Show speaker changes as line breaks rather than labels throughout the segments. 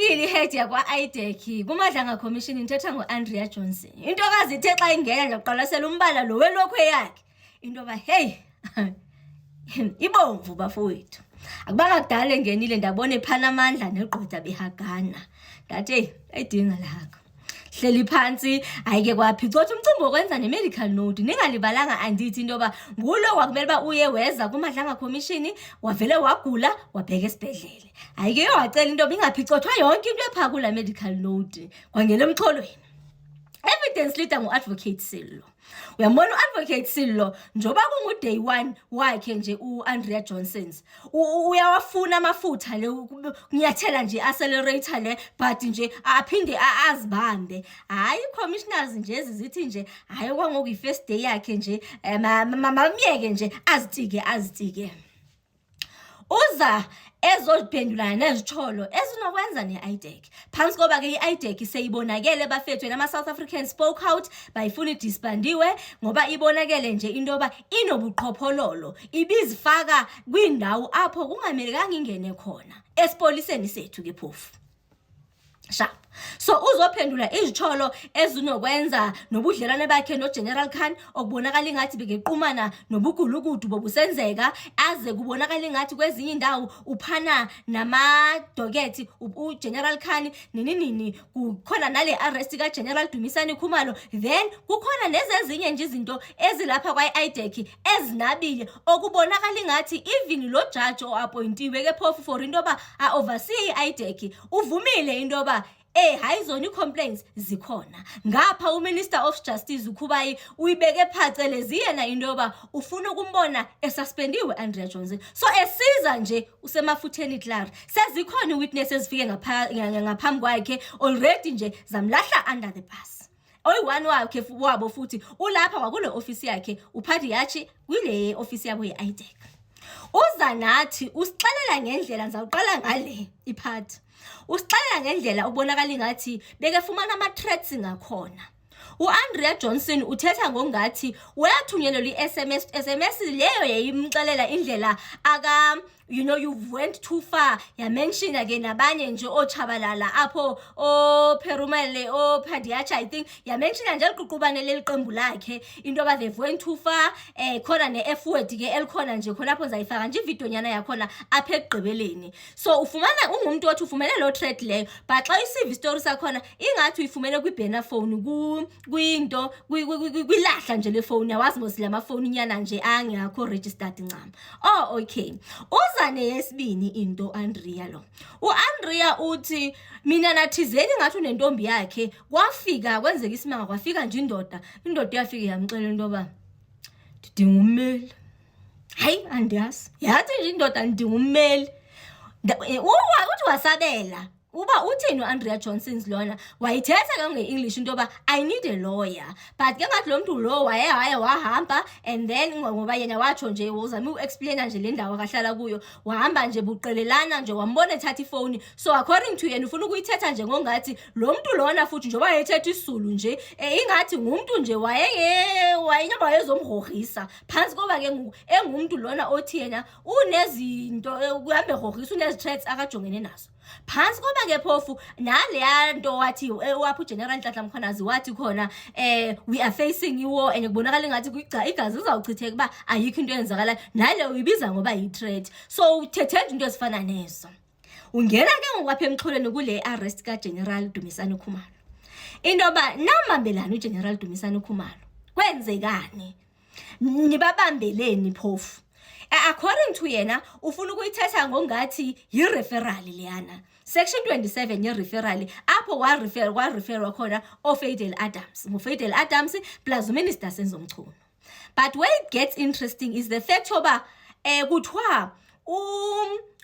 ifikile ihead yakwa-IDEC kumadlanga commission inthetha ngo-Andrea Johnson. Intokazi ithe xa ingena nje uqalasela umbala lo welokhu yakhe into yoba hey ibomvu bafowethu. Akubanga kudala engenile ndabona ephana amandla negqwetha behagana ndathi ayidinga laka hleli phansi ayike kwaphicotha umcimbi wokwenza ne-medical note. Ningalibalanga andithi into yoba ngulo kwakumele uba uye weza kumadlanga commission wavele wagula wabheka esibhedlele. Ayike wacela into yoba ingaphicothwa yonke into ephaa kula medical note kwangena emxholweni. Evidence leader ngu-Advocate Sello. Uyambona u-Advocate Sello njoba kungu-day 1 wakhe nje u-Andrea Johnsons uyawafuna amafutha le kunyathela nje accelerator le but nje aphinde azibambe. Hayi commissioners nje zithi nje hayi kwangoku i-first day yakhe nje mamyeke nje azitike. Uza ezophendulana nezitholo ezinokwenza ne-IDEC. Phansi koba ke i-IDEC seyibonakele bafethu nama-South Africans spoke out bayifuna idisbandiwe ngoba ibonakele nje into yoba inobuqhophololo ibizifaka kwindawo apho kungamelekanga ingene khona esipoliseni sethu ke phofu. Sharp. So uzophendula izitholo ezinokwenza nobudlelwane bakhe noGeneral Khan okubonakala ingathi bekeqhumana nobugulukudu bobusenzeka aze kubonakala ingathi kwezinye indawo uphana namadokethi uGeneral Khan nini kukhona nale arrest kaGeneral Dumisani Khumalo. Then kukhona nezezinye nje izinto ezilapha kwa-IDEC ezinabile okubonakala ingathi even lo judge oappointiwe ke phofu for into yoba oversee i-IDEC uvumile into yoba hayi zona i-complaints zikhona. Ngapha uMinister of Justice uKhubayi uyibeke phacelezi yena into yoba ufuna ukumbona esuspendiwe Andrea Johnson. So esiza nje usemafutheni Clara. Sezikhona witnesses zifike ngaphambi kwakhe already nje zamlahla under the bus. Oyi-one wakhe wabo futhi ulapha kwakule office yakhe uphathi yachi kule office yabo ye-IDEC. Uza nathi usixelela ngendlela ngizawuqala ngale iphathi. Usixelela ngendlela ubonakala ingathi bekefumana ama-threats ngakhona. U-Andrea Johnson uthetha ngongathi uyathunyelelwa i-SMS leyo yayimxelela indlela you've went too far. Yamention again nabanye nje ochabalala apho Perumele Phadiacha I think yamention nje liqhuqubane leliqembu lakhe into yoba they've went too far. Khona ne-F word ke elikhona nje khonapho ngizayifaka nje ivideo nyana yakhona apha ekugqibeleni. So ufumana ungumuntu othi ufumene lo threat leyo but xa isive istory sakhona ingathi uyifumene kwi-burner phone kwinto kwilahla nje le phone yawazi mos lama phone nyana nje angekho registered ncam. Oh okay. Uzane yesibini into Andrea lo. U-Andrea uthi mina nathizeni ngathi unentombi yakhe kwafika kwenzeka isimanga kwafika nje indoda yafika yamxelela into yoba ndidinga ummeli. Hayi andiyazi yathi nje indoda ndidinga ummeli. Uthi wasabela uba uthini u-Andrea Johnsons lona wayithetha ke nge-English into yoba I need a lawyer but ke ngathi lo mntu lo waye wahamba and then ngoba yena watsho nje uzame u-explaina nje le ndawo akahlala kuyo wahamba nje buqelelana nje wambona ethatha ifoni. So according to yena ufuna ukuyithetha nje ngongathi lo mntu lona futhi nje wayethetha isizulu nje ingathi ngumuntu nje wayenyamba wayezomrhohisa phansi koba ke engumuntu lona othi yena unezinto kuhambe rhohisa unezi-threats akajongene nazo. Phansi koba ke phofu naleya nto wathi wapha uGeneral Nhlanhla Mkhwanazi wathi khona we are facing war and kubonakala ngathi igazi lizawuchitheka kuba ayikho into eyenzakala nale uyibiza ngoba yi-threat. So uthethe into ezifana nezo. Ungena ke ngokwapha emxholweni kule arrest kaGeneral Dumisani Khumalo into yoba namambelana uGeneral Dumisani Khumalo kwenzekani nibabambeleni phofu. According to yena ufuna ukuyithetha ngongathi yi-referral leyana section 27 ye-referral apho wa-referwa khona oFadel Adams nguFadel Adams plus uMinister Senzo Mchunu. But where it gets interesting is the fact yoba kuthiwa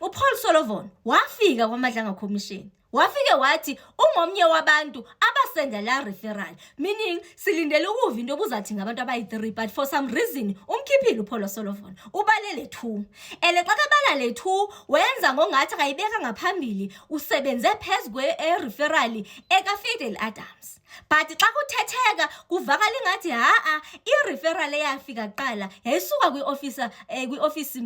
uPaul Solomon wafika kwamadlanga commission wafike wathi ungomnye wabantu abasenda la referral meaning silindele ukuva into obuzathi ngabantu abayi-3 but for some reason umkhiphile uPaul Solomon ubalele 2 xa kabala le 2 wenza ngongathi akayibeka ngaphambili usebenze phezu kwe-referral ekaFadel Adams. But xa kuthetheka kuvakala ingathi i-referral eyafika kuqala yayisuka kwi-office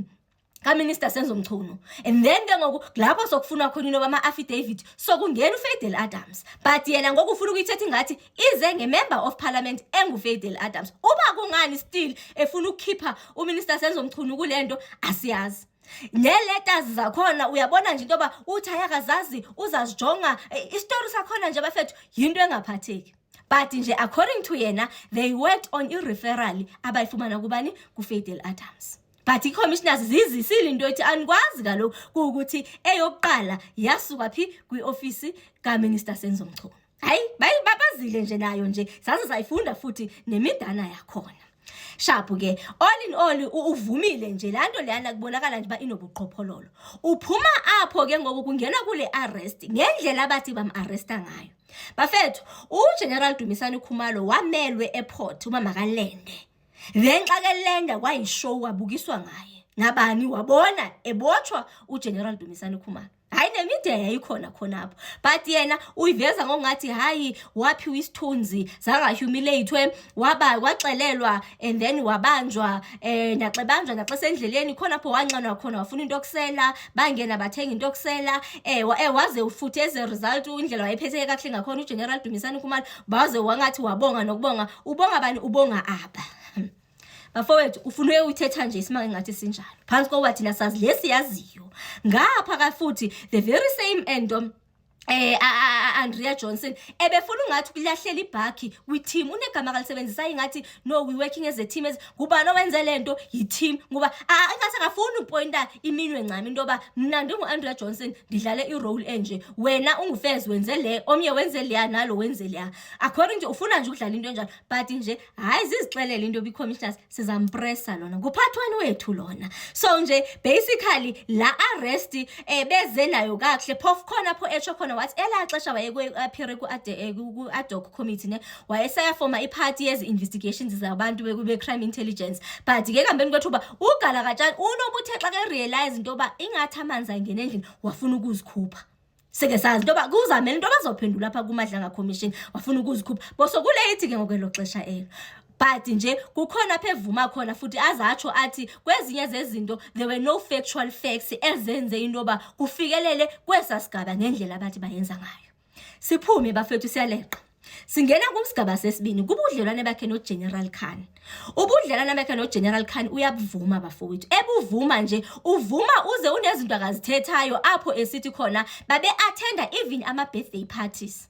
kaMinister Senzo Mchunu, and then ke ngoku lapho sokufuna khona inoba ama-affidavit sokungena uFaidel Adams, but yena ngoku ufuna ukuyithetha ngathi ize nge-member of parliament enguFaidel Adams. Uba kungani still efuna ukukhipha uMinister Senzo Mchunu kulento asiyazi. Ne-letters zakhona uyabona nje into yoba uthi ayakazazi uzazijonga istory sakhona nje bafethu yinto engaphatheki. But nje according to yena they worked on i-referral abayifumana kubani kuFaidel Adams. But i-commissioners zizisile into ethi anikwazi kaloku ukuthi eyokuqala yasuka phi kwi-ofisi kaMinister Senzo Mchunu. Hayi babazile nje nayo nje zaze sayifunda futhi nemidana yakhona. Shapu ke all in all uvumile nje lanto leyana kubonakala nje ba inobuqhophololo. Uphuma apho ke ngoku kungena kule arrest ngendlela abathi bam-arresta ngayo. Bafethu uGeneral Dumisani Khumalo wamelwe ePort uma makalende. Then xa ke lenda kwayishow wabukiswa ngaye. Ngabani wabona ebotshwa uGeneral Dumisani Khumalo. Hayi nemedia yayikhona khonapho, but yena uyiveza ngokungathi hayi waphiwa isithunzi zangahumiliatwe waxelelwa and then wabanjwa naxebanjwa naxesendleleni khonapho wancanwa khona wafuna into yokusela bangena bathenga into yokusela waze ufuthe as a result indlela wayephethe kahle ngakhona uGeneral Dumisani Khumalo baze wangathi wabonga nokubonga ubonga bani ubonga apha. Bafowethu ufuna uyithetha nje isimanga ngathi sinjalo phansi kokuba thina sazi lesiyaziyo ngapha ka futhi the very same endo Andrea Johnson ebefuna ungathi kulahlela ibhaki kwi-team unegama kalisebenzisa ingathi no we working as a team kubani owenze lento yi-team ngoba engathi akafuni upointa iminwe ncami into yoba mna ndingu-Andrea Johnson ndidlale i-role enje wena ungufez wenze le omnye wenze leya nalo wenze leya according to ufuna nje ukudlala into enjalo but nje hayi zizixelele into yobi-commissioners sizampressa lona nguphathwani wethu lona. So nje basically la arrest beze nayo kahle phofu khona pho etsho khona wathi ela xesha wayekwe-appear ku-ad hoc committee ne wayesayafoma iphathi yezi-investigations zabantu be-crime intelligence but ke kambeni kwethuba uGalakatshane unobuthe xa ke-realize into yoba ingathi amanzi ayingena endlini wafuna ukuzikhupha. Seke sazi into yoba kuzamele into bazophendula apha kuMadlanga Commission wafuna ukuzikhupha boso kuleyithi ke ngokwelo xesha elo. But nje kukhona apha evuma khona futhi azatsho athi kwezinye zezinto there were no factual facts ezenze into yoba kufikelele kwesasigaba ngendlela abathi bayenza ngayo. Siphume bafethu siyaleqa. Singena kumsigaba sesibini kubudlelwane bakhe noGeneral Khan. Ubudlelwane bakhe noGeneral Khan uyabuvuma bafowethu. Ebuvuma nje uvuma uze unezinto akazithethayo apho esithi khona babe attenda even ama-birthday parties.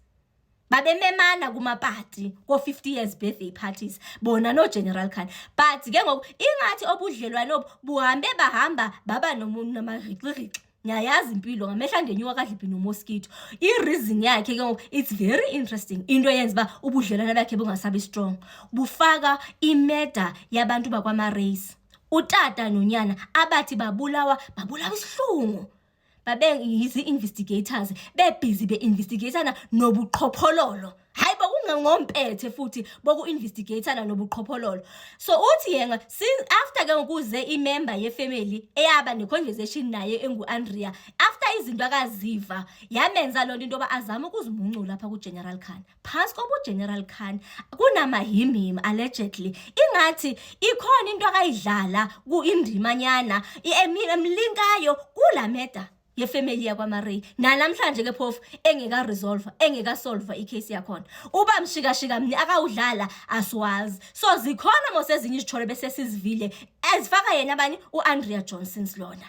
Babe memana kumapati ko 50 years birthday parties bona noGeneral Khan but ke ngoku ingathi obudlelwane buhambe bahamba baba nomarhiqirhiqi ngiyayazi impilo ngamehla ndenyuka kadliphi nomosquito i-reason yakhe ke ngoku it's very interesting into yenza ba ubudlelwane bakhe bungasabi strong bufaka imeda yabantu bakwama-race utata nonyana abathi babulawa isihlungu babe yizi-investigators bebhizi be-investigatana nobuqhophololo hayi bokungengompethe futhi boku-investigatana nobuqhophololo. So uthi yena after ke ngokuze imember yefamily eyaba ne-conversation naye engu-Andrea after izinto akaziva yamenza loo nto into yoba azame ukuzimuncula apha kuGeneral Khan phantsi koba uGeneral Khan kunamahimhim allegedly ingathi ikhona into akayidlala ku-indimanyana emlinkayo kula meda yefamily yakwaMarray namhlanje ke phofu engeka-solve icase yakhona uba mshikashika mni akawudlala asiwazi. So zikhona mose ezinye izithole bese sizivile ezifaka yena abani u-Andrea Johnson lona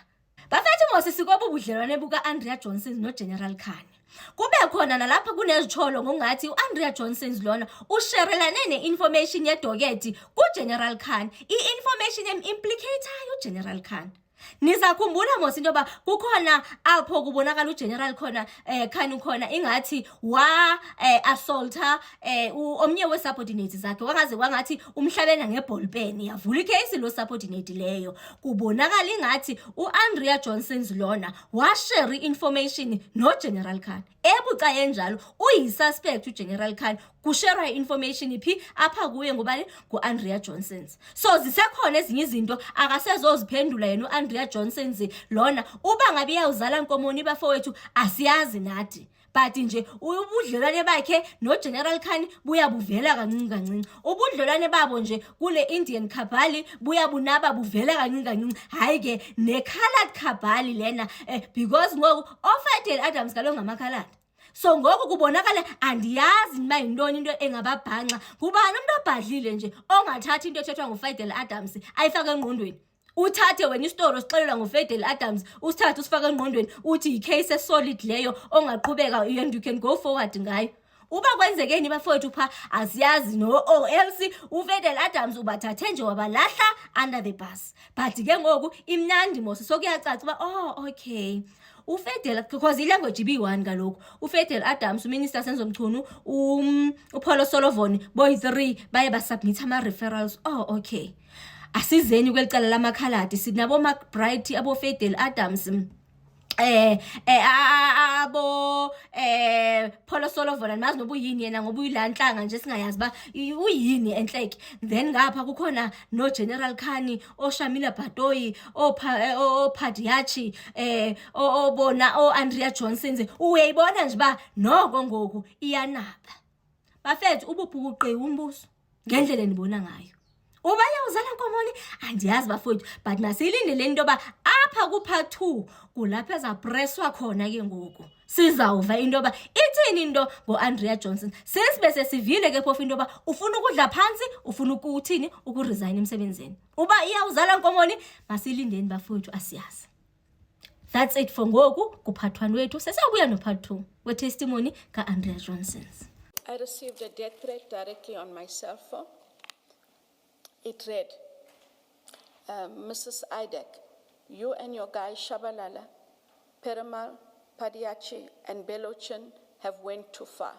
bafethu mose sikoba ubudlelwane buka-Andrea Johnson noGeneral Khan kube khona nalapha kunezitholo ngokungathi u-Andrea Johnson lona usherelane ne-information yedoketi kuGeneral Khan i-information em-implicateayo uGeneral Khan. Nizakhumbula mos into yoba kukhona apho kubonakala uGeneral khona Khan khona ingathi assaulta omnye we-subordinates zakhe wangaze wangathi umhlabena ngeball pen yavula icase lo subordinate leyo kubonakala ingathi u-Andrea Johnson lona washare information noGeneral Khan ebuca enjalo uyisuspect uGeneral Khan kushare information iphi apha kuye ngobani ku-Andrea Johnson. So zisekhona ezinye izinto akasezoziphendula yena u-Andrea Johnson lona uba ngabe iyawuzala nkomoni bafowethu asiyazi nathi but nje ubudlelwane bakhe noGeneral Khani buyabuvela kancinci kancinci. Ubudlelwane babo nje kule Indian Kabali buyabunaba buvela kancinci kancinci. Hayi ke neColored Kabali lena because ngoku oFidel Adams kaloku ngamakhaladi. So ngoku kubonakala andiyazi nima yintoni into engababhanxa. Kubani umuntu obhadlile nje ongathathi into ethethwa nguFidel Adams ayifake engqondweni. Uthathe wena isitori osixelela nguFidel Adams usithathe usifake engqondweni uthi icase esolid leyo ongaqhubeka and you can go forward ngayo. Uba kwenzekeni bafowethu pha asiyazi no else uFidel Adams ubathathe nje wabalahla under the bus. But ke ngoku imnandi mose sokuyacaca uba okay. uFidel because ilanguage ibi1 kaloku uFidel Adams uMinister Senzomchunu uPaulo Solomon boy 3 baye basubmit ama referrals. Okay. Asizeni kwelicala lamakhaladi sinabo McBride abo Fidel Adams abo Paulo Solomon mazi noba uyini yena ngoba uyilanhlanga nje singayazi ba uyini enhleke. Then ngapha kukhona no General Khani oShamila Batoyi oPadiachi obona oAndrea Johnson. Uyayibona nje ba noko ngoku iyanaba bafethu ububhuqe umbuso ngendlela enibona ngayo. Ubaya uzala Nkomoni andiyazi bafowethu but masilindele into ba apha ku-part 2 kulapha ezapresswa khona ke ngoku sizawuva into ba ithini into ngoAndrea Johnson since bese sivile ke phofu into ba ufuna ukudla phansi ufuna ukuthini ukuresign emsebenzini. Uba iyawuzala Nkomoni masilindeni bafowethu asiyazi. That's it for ngoku ku-part 1 wethu sesiyabuya no-part 2 we-testimony ka-Andrea Johnson.
I received a death threat directly on my cell phone. It read, Mrs. Idek, you and your guy Shabalala, Perumal, Padiachi, and Belochin have went too far.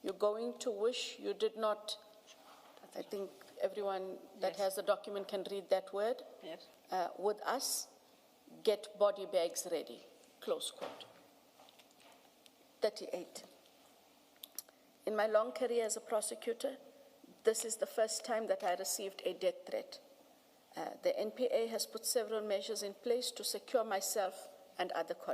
You're going to wish you did not. I think everyone that has the document can read that word.
Yes.
With us, get body bags ready. Close quote. 38. In my long career as a prosecutor, this is the first time that I received a death threat. The NPA has put several measures in place to secure myself and other colleagues.